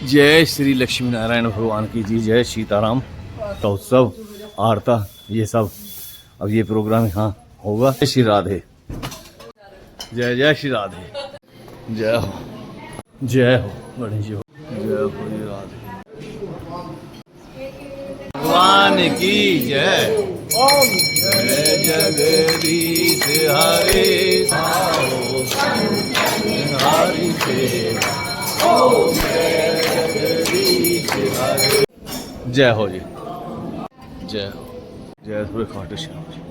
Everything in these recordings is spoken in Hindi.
जय श्री लक्ष्मी नारायण भगवान की जी, जय सीताराम का उत्सव आरता ये सब। अब ये प्रोग्राम यहाँ होगा। जय श्री राधे, जय जय श्री राधे, जय हो गणेश जी हो, जय हो श्री राधे भगवान की जय। जय जगदीश हरे हरि सेवा, जय हो जी, जय हो, जय पूरे खाटू श्याम जी।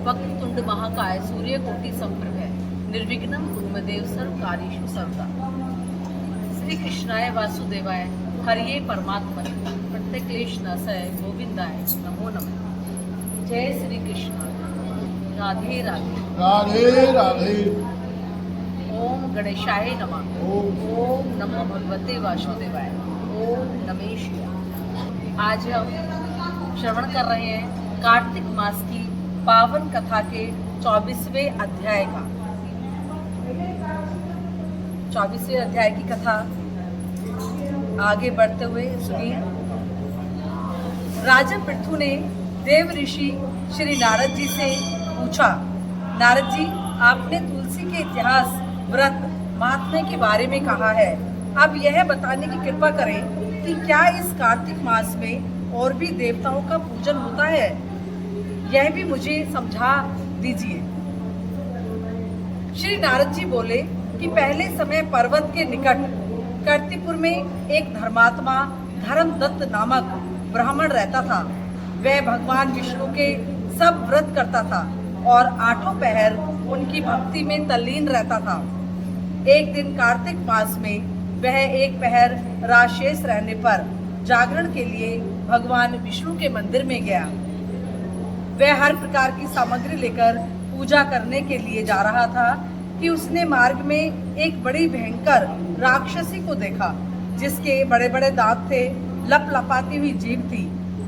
वक्रतुंड महाकाय सूर्यकोटि संप्रभ निर्विघ्नं कुर्मदेव सर्वकार्येषु सर्वदा। श्री कृष्णाय वासुदेवाय हरिये परमात्मने प्रत्यक्लेशनाशाय गोविंदाय नमो नमः। जय श्री कृष्ण। राधे राधे, राधे राधे। ओम गणेशाय नमः। ओम नमो भगवते वासुदेवाय। ओम नमः शिवाय। आज हम श्रवण कर रहे हैं कार्तिक मास की पावन कथा के 24वें अध्याय का। 24वें अध्याय की कथा आगे बढ़ते हुए सुनिए। राजा पृथु ने देव ऋषि श्री नारद जी से पूछा, नारद जी, आपने तुलसी के इतिहास, व्रत, महात्म्य के बारे में कहा है। अब यह बताने की कृपा करें कि क्या इस कार्तिक मास में और भी देवताओं का पूजन होता है? यह भी मुझे समझा दीजिए। श्री नारद जी बोले कि पहले समय पर्वत के निकट कर्तिपुर में एक धर्मात्मा धर्मदत्त नामक ब्राह्मण रहता था। वह भगवान विष्णु के सब व्रत करता था और 8 पहर उनकी भक्ति में तल्लीन रहता था। एक दिन कार्तिक मास में वह एक पहर रात शेष रहने पर जागरण के लिए भगवान विष्णु के मंदिर में गया। वह हर प्रकार की सामग्री लेकर पूजा करने के लिए जा रहा था कि उसने मार्ग में एक बड़ी भयंकर राक्षसी को देखा, जिसके बड़े बड़े दांत थे, लपलपाती हुई जीभ थी,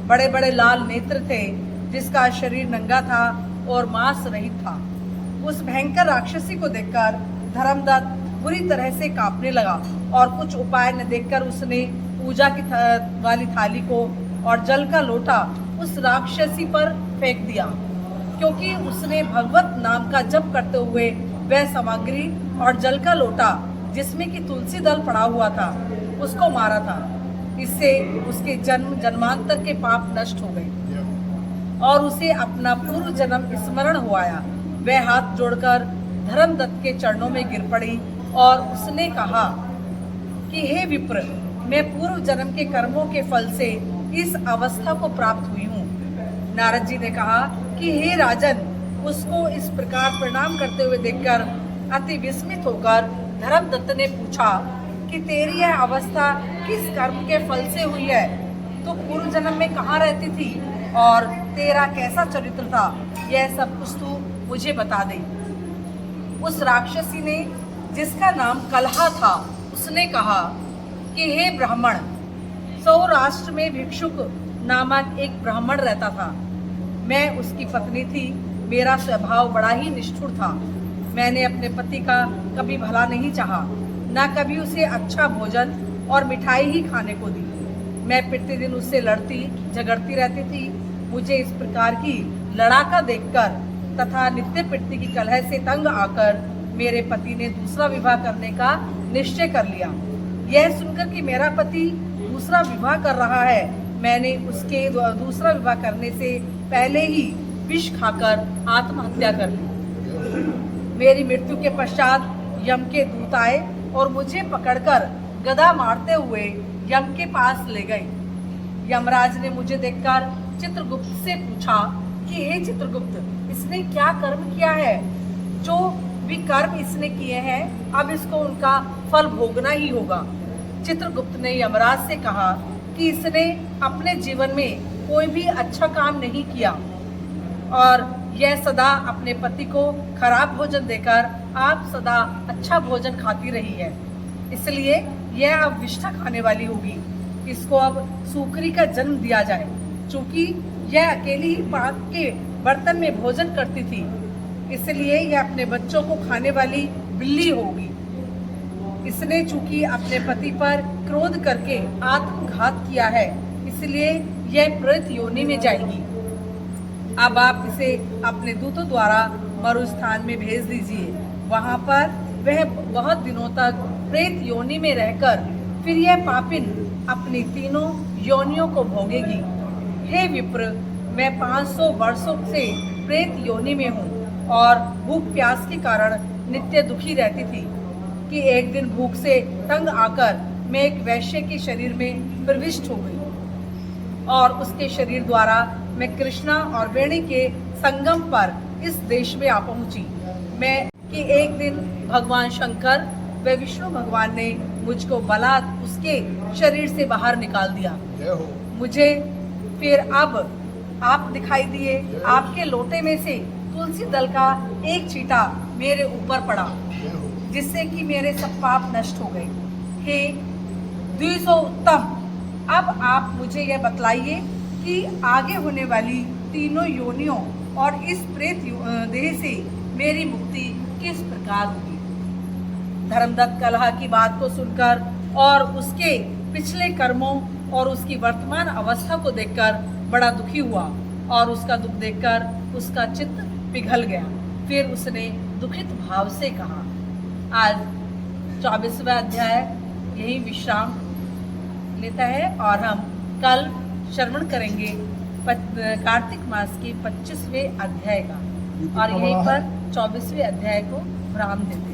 बड़े बड़े लाल नेत्र थे, जिसका शरीर नंगा था और मांस रहित था। उस भयंकर राक्षसी को देखकर धर्मदत्त बुरी तरह से कांपने लगा और कुछ उपाय न देखकर उसने पूजा की वाली थाली को और जल का लोटा उस राक्षसी पर फेंक दिया, क्योंकि उसने भगवत नाम का जप करते हुए वह सामग्री और जल का लोटा, जिसमें कि तुलसी दल पड़ा हुआ था, उसको मारा था। इससे उसके जन्म जन्मांतर के पाप नष्ट हो गए और उसे अपना पूर्व जन्म स्मरण हो आया। वह हाथ जोड़कर धर्मदत्त के चरणों में गिर पड़ी और उसने कहा कि हे विप्र, मैं पूर्व जन्म के कर्मों के फल से इस अवस्था को प्राप्त हुई हूँ। नारद जी ने कहा कि हे राजन, उसको इस प्रकार प्रणाम करते हुए देखकर अति विस्मित होकर धर्मदत्त ने पूछा कि तेरी यह अवस्था किस कर्म के फल से हुई है? तो पूर्व जन्म में कहाँ रहती थी और तेरा कैसा चरित्र था? यह सब कुछ तू मुझे बता दे। उस राक्षसी ने, जिसका नाम कलहा था, उसने कहा कि हे ब्राह्मण, सौराष्ट्र में भिक्षुक नामक एक ब्राह्मण रहता था। मैं उसकी पत्नी थी। मेरा स्वभाव बड़ा ही निष्ठुर था। मैंने अपने पति का कभी भला नहीं चाहा, न कभी उसे अच्छा भोजन और मिठाई ही खाने को दी। मैं प्रतिदिन उससे लड़ती झगड़ती रहती थी। मुझे इस प्रकार की लड़ाका देखकर तथा नित्य पिटती की कलह से तंग आकर मेरे पति ने दूसरा विवाह करने का निश्चय कर लिया। यह सुनकर कि मेरा पति दूसरा विवाह कर रहा है, मैंने उसके दूसरा विवाह करने से पहले ही विष खाकर आत्महत्या कर ली। मेरी मृत्यु के पश्चात यम के दूत आए और मुझे पकड़कर गदा मारते हुए यम के पास ले गए। यमराज ने मुझे देखकर चित्रगुप्त से पूछा कि हे चित्रगुप्त, इसने क्या कर्म किया है, जो भी कर्म इसने किए हैं अब इसको उनका फल भोगना ही होगा। चित्रगुप्त ने यमराज से कहा कि इसने अपने जीवन में कोई भी अच्छा काम नहीं किया और यह सदा अपने पति को खराब भोजन देकर आप सदा अच्छा भोजन खाती रही है, इसलिए यह अब विष्ठा खाने वाली होगी। इसको अब सूकरी का जन्म दिया जाए, चूंकि यह अकेली ही पाक के बर्तन में भोजन करती थी, इसलिए यह अपने बच्चों को खाने वाली बिल्ली होगी। इसने चूंकि अपने पति पर क्रोध करके आत्मघात किया है, इसलिए यह प्रेत योनि में जाएगी। अब आप इसे अपने दूतों द्वारा मरुस्थान में भेज दीजिए, वहां पर वह बहुत दिनों तक प्रेत योनि में रहकर फिर यह पापिन अपनी तीनों योनियों को भोगेगी। हे विप्र, मैं 500 वर्षों से प्रेत योनि में हूँ और भूख प्यास के कारण नित्य दुखी रहती थी कि एक दिन भूख से तंग आकर मैं एक वैश्य के शरीर में प्रविष्ट हो गई और उसके शरीर द्वारा मैं कृष्णा और वेणी के संगम पर इस देश में आ पहुंची। मैं कि एक दिन भगवान शंकर व विष्णु भगवान ने मुझको बलात् उसके शरीर से बाहर निकाल दिया। मुझे फिर अब आप दिखाई दिए, आपके लोटे में से तुलसी दल का एक छींटा मेरे ऊपर पड़ा, जिससे कि मेरे सब पाप नष्ट हो गए। हे द्विजोत्तम, अब आप मुझे यह बतलाइए कि आगे होने वाली तीनों योनियों और इस प्रेत देह से मेरी मुक्ति किस प्रकार होगी। धर्मदत्त कलह की बात को सुनकर और उसके पिछले कर्मों और उसकी वर्तमान अवस्था को देखकर बड़ा दुखी हुआ और उसका दुख देखकर उसका चित्त पिघल गया। फिर उसने दुखित भाव से कहा। आज 24वां अध्याय यही विश्राम लेता है और हम कल श्रवण करेंगे कार्तिक मास के 25वें अध्याय का और यहीं पर 24वें अध्याय को विराम देते हैं।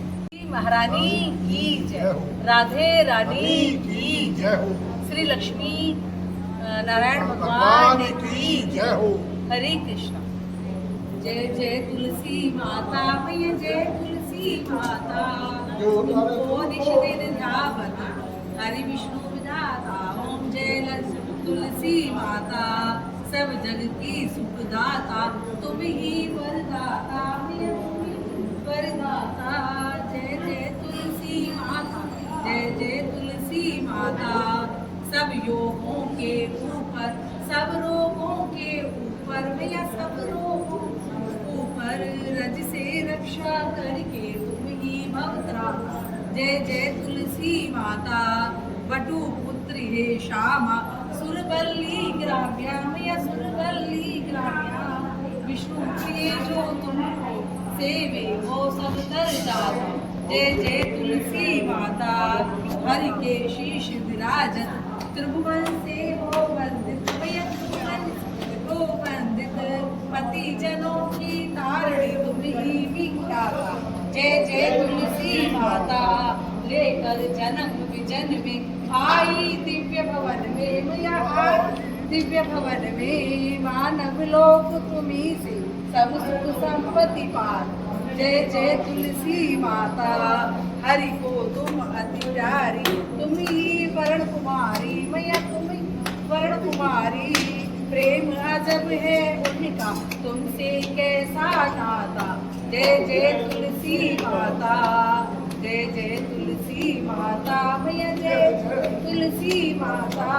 महारानी की जय, राधे रानी की जय, श्री लक्ष्मी नारायण भगवान की जय हो। हरे कृष्णा। जय जय तुलसी माता, मैया जय तुलसी माता, तुमको निश दिन ध्यावता, हरि विष्णु विधाता, ओम जय तुलसी माता, सब जग की सुखदाता, तुम ही वरदाता, मैया तुम ही वरदाता। जय जय तुलसी माता, जय जय तुलसी माता, सब योगों के ऊपर, सब रोगों के ऊपर, मैया सब रोगों ऊपर, रज से रक्षा करके तुम ही भवत्राता। जय जय तुलसी माता, बटु पुत्री हे श्यामा, सुरबल्ली ग्राम्या, मैया सुरबल्ली ग्राम्या, विष्णु प्रिय जो तुमको सेवे वो सब तर दाता। जय जय तुलसी माता, हरि के शीश विराजत, त्रिभुवन से हो वंदित, मैया त्रिभुवन को वंदित, पति जनों की तारणी तुम ही विख्याता। जय जय तुलसी माता, लेकर जन्म विजन में आई दिव्य भवन में, मैया आई दिव्य भवन में, मानव लोक तुम्ही से सब सुख संपत्ति पार। जय जय तुलसी माता, हरि को तुम अति प्यारी, तुम ही वरण कुमारी, मैया तुम ही वरण कुमारी, प्रेम अजब है उनका तुमसे कैसा नाता। जय जय तुलसी माता, जय जय तुलसी माता, मैया जय तुलसी माता,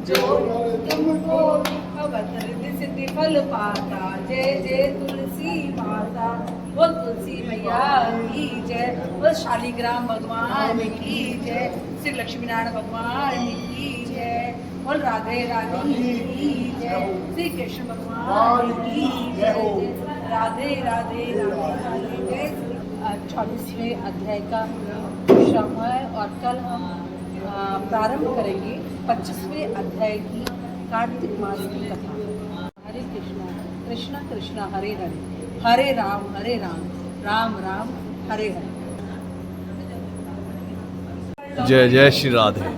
जो तुमको अवतरित सिद्धि फल पाता। जय जय तुलसी माता, बोल तुलसी मैया की जय, बोल शालिग्राम भगवान की जय, श्री लक्ष्मी नारायण भगवान की जय, बोल राधे रानी की जय, श्री कृष्ण भगवान की जय, राधे राधे राधे जय। 24वें अध्याय का विश्राम है और कल हम प्रारंभ करेंगे 25वें अध्याय की कार्तिक मास की कथा। हरे कृष्णा कृष्णा कृष्णा हरे हरे, हरे राम राम राम हरे हरे। जय जय श्री राधे।